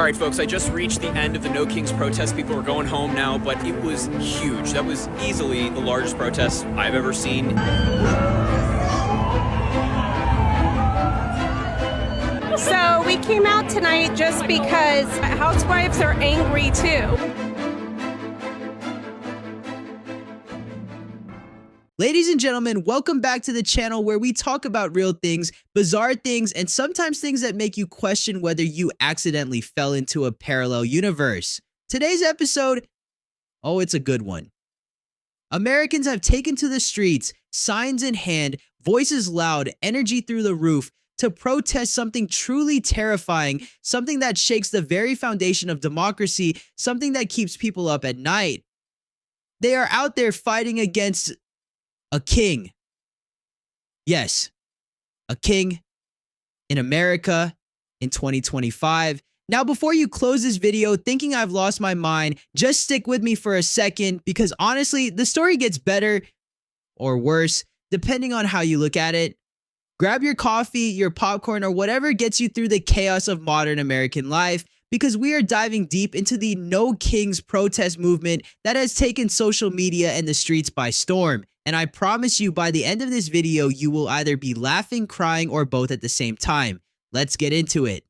right, folks, I just reached the end of the No Kings protest. People are going home now, but it was huge. That was easily the largest protest I've ever seen. So we came out tonight just because housewives are angry too. Ladies and gentlemen, welcome back to the channel where we talk about real things, bizarre things, and sometimes things that make you question whether you accidentally fell into a parallel universe. Today's episode, oh, it's a good one. Americans have taken to the streets, signs in hand, voices loud, energy through the roof, to protest something truly terrifying, something that shakes the very foundation of democracy, something that keeps people up at night. They are out there fighting against a king. Yes, a king in America in 2025. Now, before you close this video thinking I've lost my mind, just stick with me for a second because honestly, the story gets better or worse depending on how you look at it. Grab your coffee, your popcorn, or whatever gets you through the chaos of modern American life because we are diving deep into the No Kings protest movement that has taken social media and the streets by storm. And I promise you by the end of this video, you will either be laughing, crying, or both at the same time. Let's get into it.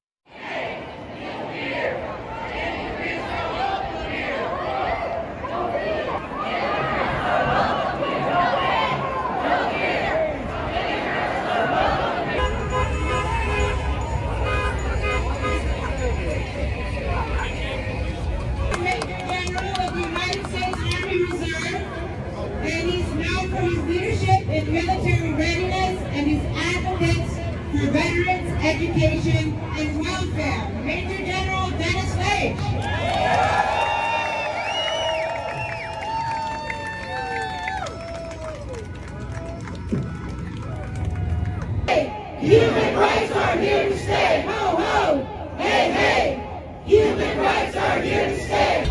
Military readiness and his advocates for veterans, education, and welfare. Major General Dennis Lage. Hey, human rights are here to stay. Ho, ho. Hey, hey. Human rights are here to stay.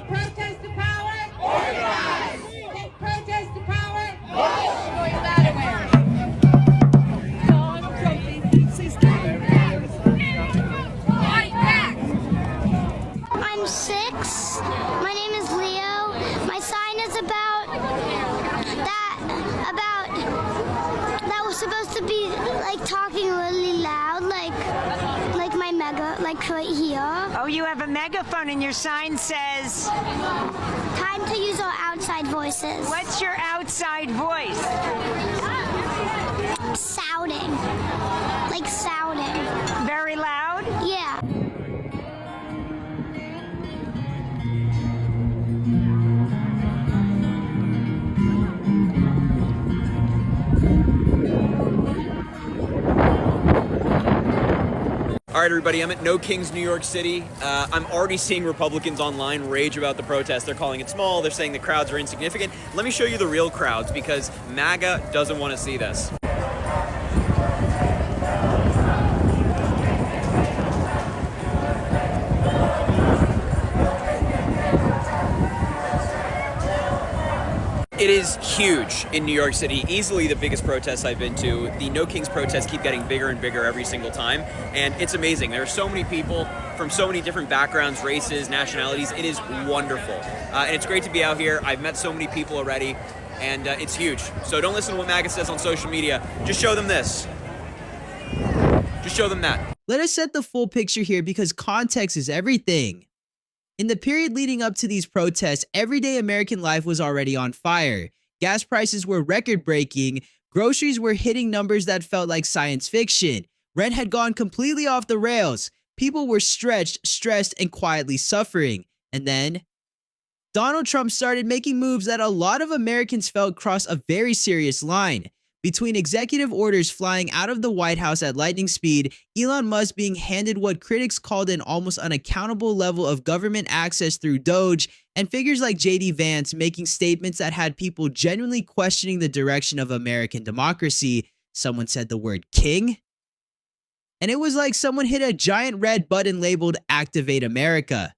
Protest to power, organize. Protest to power, I'm 6. My name is Leo. My sign is about that was supposed to be like talking really loud, like my mega, like right here. Oh, you have a megaphone and your sign says... Time to use our outside voices. What's your outside voice? Shouting. Like shouting. Very loud? Yeah. All right, everybody, I'm at No Kings, New York City. I'm already seeing Republicans online rage about the protest. They're calling it small. They're saying the crowds are insignificant. Let me show you the real crowds because MAGA doesn't want to see this. It is huge in New York City, easily the biggest protest I've been to. The No Kings protests keep getting bigger and bigger every single time, and it's amazing. There are so many people from so many different backgrounds, races, nationalities. It is wonderful, and it's great to be out here. I've met so many people already, and it's huge. So don't listen to what MAGA says on social media. Just show them this. Just show them that. Let us set the full picture here because context is everything. In the period leading up to these protests, everyday American life was already on fire. Gas prices were record-breaking, groceries were hitting numbers that felt like science fiction, rent had gone completely off the rails, people were stretched, stressed, and quietly suffering. And then, Donald Trump started making moves that a lot of Americans felt crossed a very serious line. Between executive orders flying out of the White House at lightning speed, Elon Musk being handed what critics called an almost unaccountable level of government access through Doge, and figures like J.D. Vance making statements that had people genuinely questioning the direction of American democracy, someone said the word king. And it was like someone hit a giant red button labeled Activate America.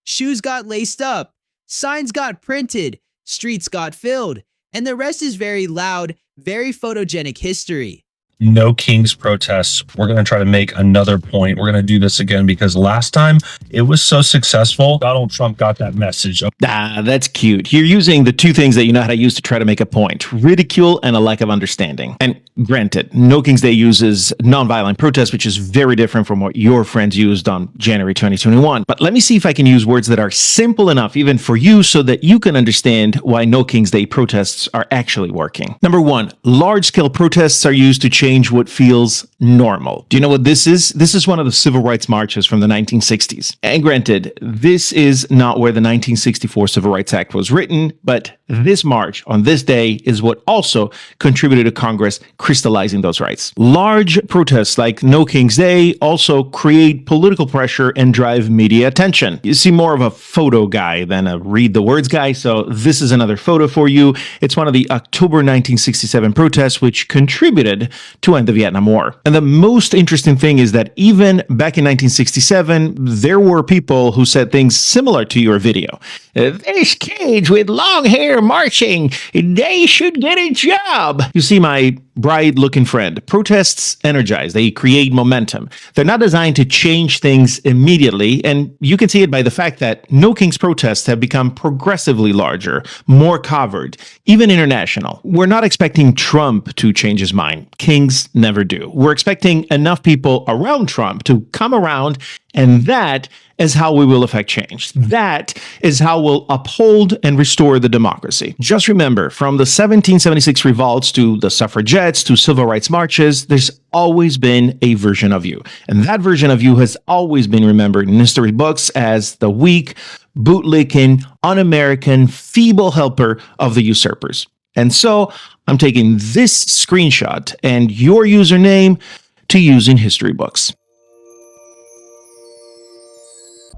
Shoes got laced up. signs got printed, streets got filled, and the rest is very loud, very photogenic history. No Kings protests. We're going to try to make another point. We're going to do this again because last time it was so successful. Donald Trump got that message. Ah, that's cute. You're using the two things that you know how to use to try to make a point: ridicule and a lack of understanding. And granted, No King's Day uses nonviolent protest, which is very different from what your friends used on January 2021. But let me see if I can use words that are simple enough even for you so that you can understand why No King's Day protests are actually working. Number one, large-scale protests are used to change what feels normal. Do you know what this is? This is one of the civil rights marches from the 1960s. And granted, this is not where the 1964 Civil Rights Act was written, but this march on this day is what also contributed to Congress crystallizing those rights. Large protests like No King's Day also create political pressure and drive media attention. You see more of a photo guy than a read the words guy, so this is another photo for you. It's one of the October 1967 protests which contributed to end the Vietnam War. And the most interesting thing is that even back in 1967, there were people who said things similar to your video. This kids with long hair marching, they should get a job. You see, my bride-looking friend, protests energize. They create momentum. They're not designed to change things immediately, and you can see it by the fact that No King's protests have become progressively larger, more covered, even international. We're not expecting Trump to change his mind. Kings never do. We're expecting enough people around Trump to come around, and that is how we will affect change. That is how we'll uphold and restore the democracy. Just remember, from the 1776 revolts to the suffragettes to civil rights marches, there's always been a version of you. And that version of you has always been remembered in history books as the weak, bootlicking, un-American, feeble helper of the usurpers. And so I'm taking this screenshot and your username to use in history books.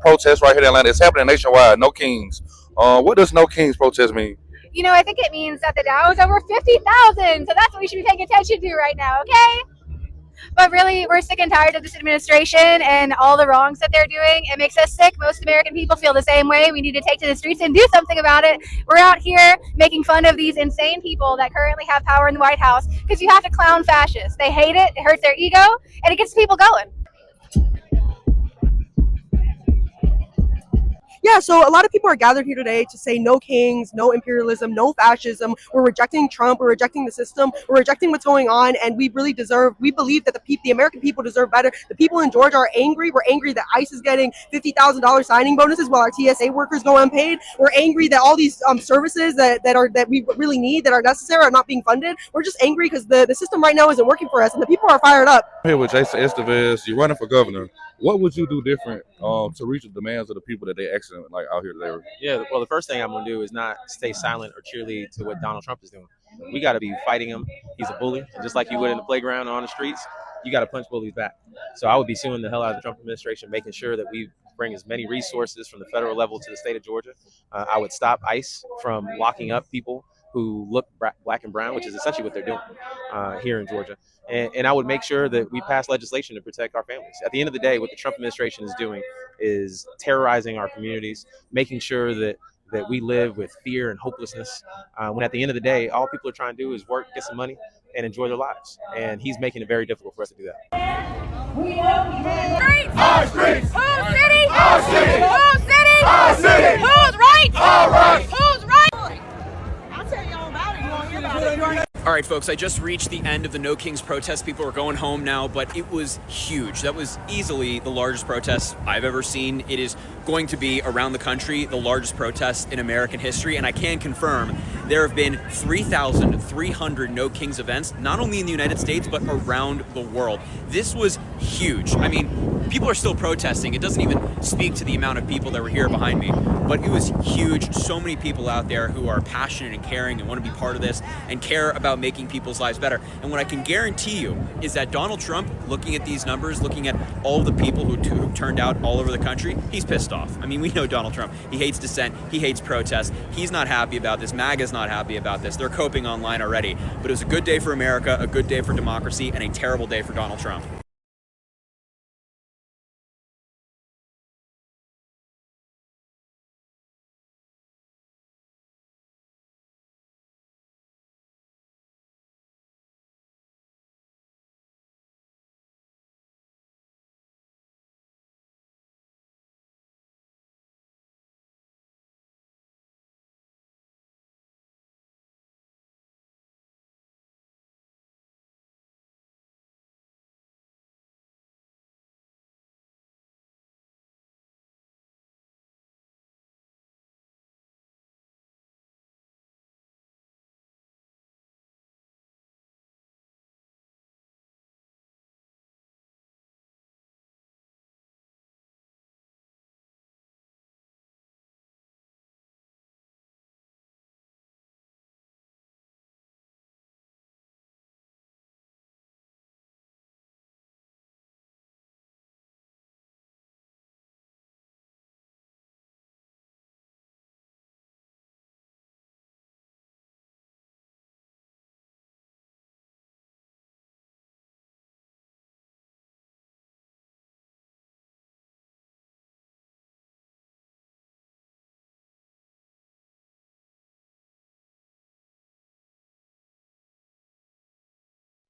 Protest right here in Atlanta. It's happening nationwide. No Kings. What does No Kings protest mean? You know, I think it means that the Dow is over 50,000. So that's what we should be paying attention to right now, okay? But really, we're sick and tired of this administration and all the wrongs that they're doing. It makes us sick. Most American people feel the same way. We need to take to the streets and do something about it. We're out here making fun of these insane people that currently have power in the White House because you have to clown fascists. They hate it. It hurts their ego, and it gets people going. Yeah, so a lot of people are gathered here today to say no kings, no imperialism, no fascism. We're rejecting Trump. We're rejecting the system. We're rejecting what's going on, and we believe that the American people deserve better. The people in Georgia are angry. We're angry that ICE is getting $50,000 signing bonuses while our TSA workers go unpaid. We're angry that all these services that we really need, that are necessary, are not being funded. We're just angry because the system right now isn't working for us, and the people are fired up. Here with Jason Estevez, you're running for governor. What would you do different to reach the demands of the people that they actually like out here today? Yeah, well, the first thing I'm going to do is not stay silent or cheerlead to what Donald Trump is doing. We got to be fighting him. He's a bully. And just like you would in the playground or on the streets, you got to punch bullies back. So I would be suing the hell out of the Trump administration, making sure that we bring as many resources from the federal level to the state of Georgia. I would stop ICE from locking up people who look black and brown, which is essentially what they're doing here in Georgia. And I would make sure that we pass legislation to protect our families. At the end of the day, what the Trump administration is doing is terrorizing our communities, making sure that we live with fear and hopelessness, when at the end of the day, all people are trying to do is work, get some money, and enjoy their lives. And he's making it very difficult for us to do that. Streets! Our streets! Whose city? Our city! Whose city? Our city! Who's right? All right! Who's right? I'll tell you all about it. You won't hear about it. All right, folks, I just reached the end of the No Kings protest. People are going home now, but it was huge. That was easily the largest protest I've ever seen. It is going to be, around the country, the largest protest in American history, and I can confirm there have been 3,300 No Kings events, not only in the United States, but around the world. This was huge. I mean, people are still protesting. It doesn't even speak to the amount of people that were here behind me, but it was huge. So many people out there who are passionate and caring and want to be part of this and care about making people's lives better. And what I can guarantee you is that Donald Trump, looking at these numbers, looking at all the people who turned out all over the country, he's pissed off. I mean, we know Donald Trump. He hates dissent. He hates protest. He's not happy about this. MAGA's not happy about this. They're coping online already. But it was a good day for America, a good day for democracy, and a terrible day for Donald Trump.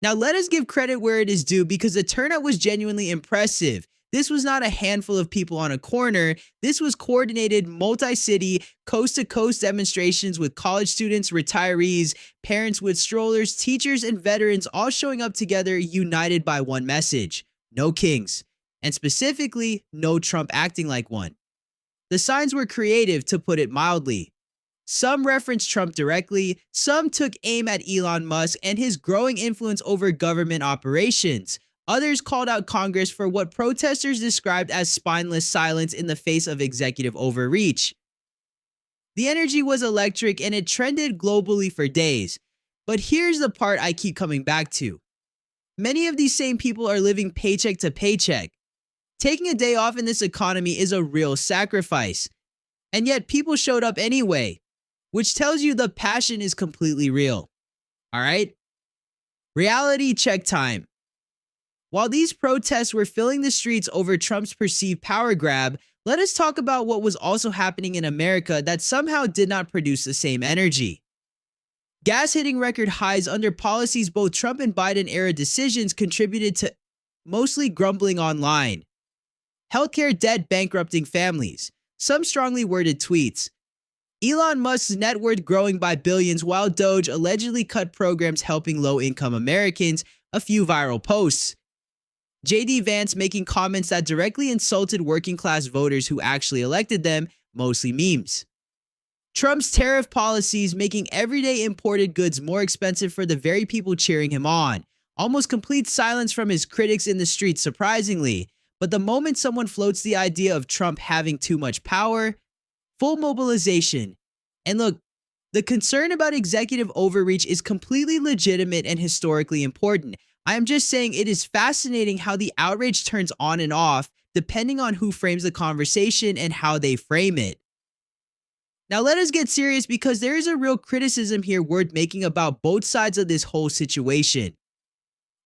Now let us give credit where it is due because the turnout was genuinely impressive. This was not a handful of people on a corner. This was coordinated, multi-city, coast-to-coast demonstrations with college students, retirees, parents with strollers, teachers, and veterans all showing up together, united by one message: no kings, and specifically, no Trump acting like one. The signs were creative, to put it mildly. Some referenced Trump directly, some took aim at Elon Musk and his growing influence over government operations. Others called out Congress for what protesters described as spineless silence in the face of executive overreach. The energy was electric and it trended globally for days. But here's the part I keep coming back to. Many of these same people are living paycheck to paycheck. Taking a day off in this economy is a real sacrifice. And yet people showed up anyway, which tells you the passion is completely real. All right? Reality check time. While these protests were filling the streets over Trump's perceived power grab, let us talk about what was also happening in America that somehow did not produce the same energy. Gas hitting record highs under policies both Trump and Biden-era decisions contributed to mostly grumbling online. Healthcare debt bankrupting families. Some strongly worded tweets. Elon Musk's net worth growing by billions while Doge allegedly cut programs helping low-income Americans. A few viral posts. J.D. Vance making comments that directly insulted working-class voters who actually elected them, mostly memes. Trump's tariff policies making everyday imported goods more expensive for the very people cheering him on. Almost complete silence from his critics in the streets, surprisingly. But the moment someone floats the idea of Trump having too much power, full mobilization. And look, the concern about executive overreach is completely legitimate and historically important. I am just saying it is fascinating how the outrage turns on and off depending on who frames the conversation and how they frame it. Now let us get serious because there is a real criticism here worth making about both sides of this whole situation.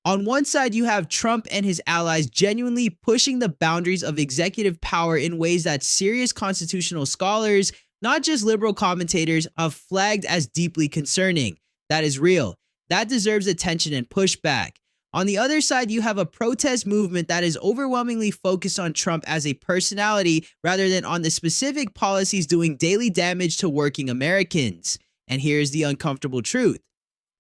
On one side, you have Trump and his allies genuinely pushing the boundaries of executive power in ways that serious constitutional scholars, not just liberal commentators, have flagged as deeply concerning. That is real. That deserves attention and pushback. On the other side, you have a protest movement that is overwhelmingly focused on Trump as a personality rather than on the specific policies doing daily damage to working Americans. And here's the uncomfortable truth.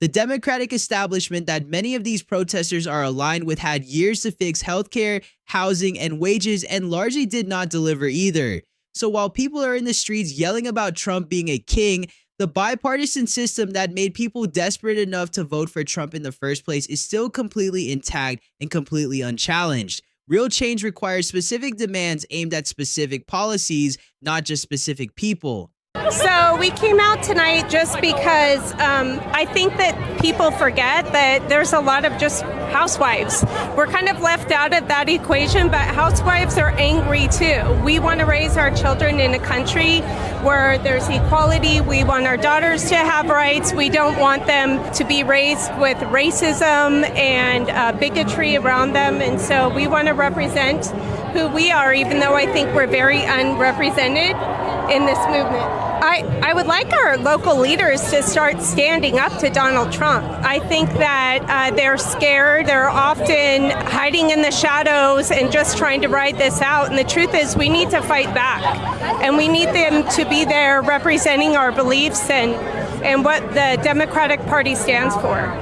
The Democratic establishment that many of these protesters are aligned with had years to fix healthcare, housing, and wages and largely did not deliver either. So while people are in the streets yelling about Trump being a king, the bipartisan system that made people desperate enough to vote for Trump in the first place is still completely intact and completely unchallenged. Real change requires specific demands aimed at specific policies, not just specific people. So we came out tonight just because I think that people forget that there's a lot of just housewives. We're kind of left out of that equation, but housewives are angry too. We want to raise our children in a country where there's equality. We want our daughters to have rights. We don't want them to be raised with racism and bigotry around them. And so we want to represent who we are, even though I think we're very unrepresented in this movement. I would like our local leaders to start standing up to Donald Trump. I think that they're scared. They're often hiding in the shadows and just trying to ride this out. And the truth is we need to fight back. And we need them to be there representing our beliefs and what the Democratic Party stands for.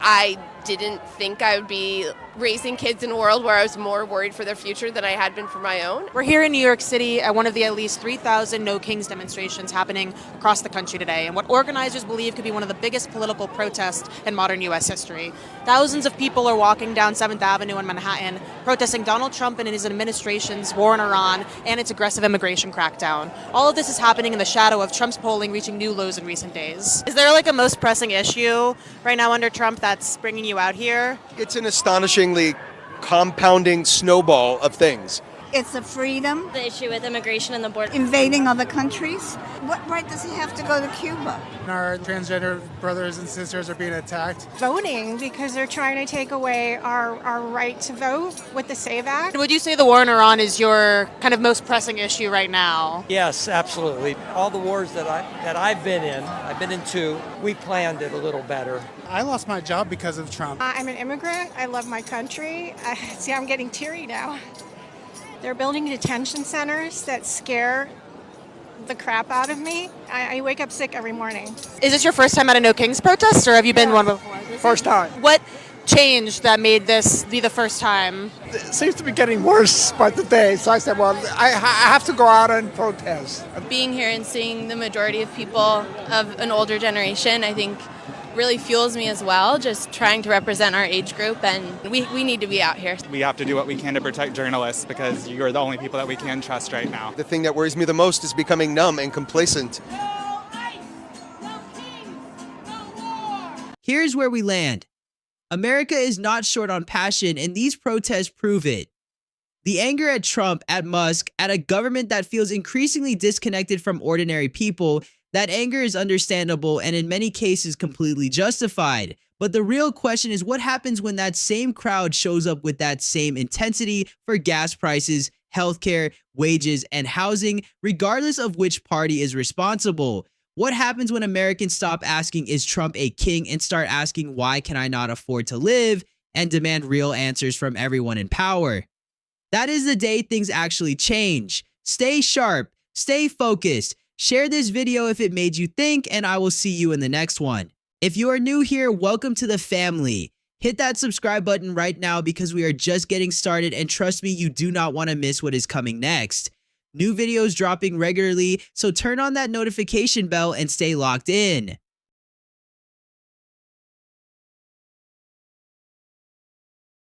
I didn't think I would be raising kids in a world where I was more worried for their future than I had been for my own. We're here in New York City at one of the at least 3,000 No Kings demonstrations happening across the country today, and what organizers believe could be one of the biggest political protests in modern U.S. history. Thousands of people are walking down 7th Avenue in Manhattan, protesting Donald Trump and his administration's war in Iran and its aggressive immigration crackdown. All of this is happening in the shadow of Trump's polling reaching new lows in recent days. Is there like a most pressing issue right now under Trump that's bringing you out here? It's an astonishingly compounding snowball of things. It's the freedom. The issue with immigration and the border. Invading other countries. What right does he have to go to Cuba? Our transgender brothers and sisters are being attacked. Voting because they're trying to take away our right to vote with the SAVE Act. Would you say the war in Iran is your kind of most pressing issue right now? Yes, absolutely. All the wars that I've been in 2, we planned it a little better. I lost my job because of Trump. I'm an immigrant. I love my country. See, I'm getting teary now. They're building detention centers that scare the crap out of me. I wake up sick every morning. Is this your first time at a No Kings protest, or have you been one before? First time. What changed that made this be the first time? It seems to be getting worse by the day, so I said, well, I have to go out and protest. Being here and seeing the majority of people of an older generation, I think really fuels me as well, just trying to represent our age group, and we need to be out here. We have to do what we can to protect journalists because you're the only people that we can trust right now. The thing that worries me the most is becoming numb and complacent. Here's where we land. America is not short on passion, and these protests prove it. The anger at Trump, at Musk, at a government that feels increasingly disconnected from ordinary people, that anger is understandable and in many cases completely justified. But the real question is what happens when that same crowd shows up with that same intensity for gas prices, healthcare, wages, and housing, regardless of which party is responsible? What happens when Americans stop asking, is Trump a king, and start asking, why can I not afford to live, and demand real answers from everyone in power? That is the day things actually change. Stay sharp, stay focused. Share this video if it made you think, and I will see you in the next one. If you are new here, welcome to the family. Hit that subscribe button right now because we are just getting started, and trust me, you do not want to miss what is coming next. New videos dropping regularly, so turn on that notification bell and stay locked in.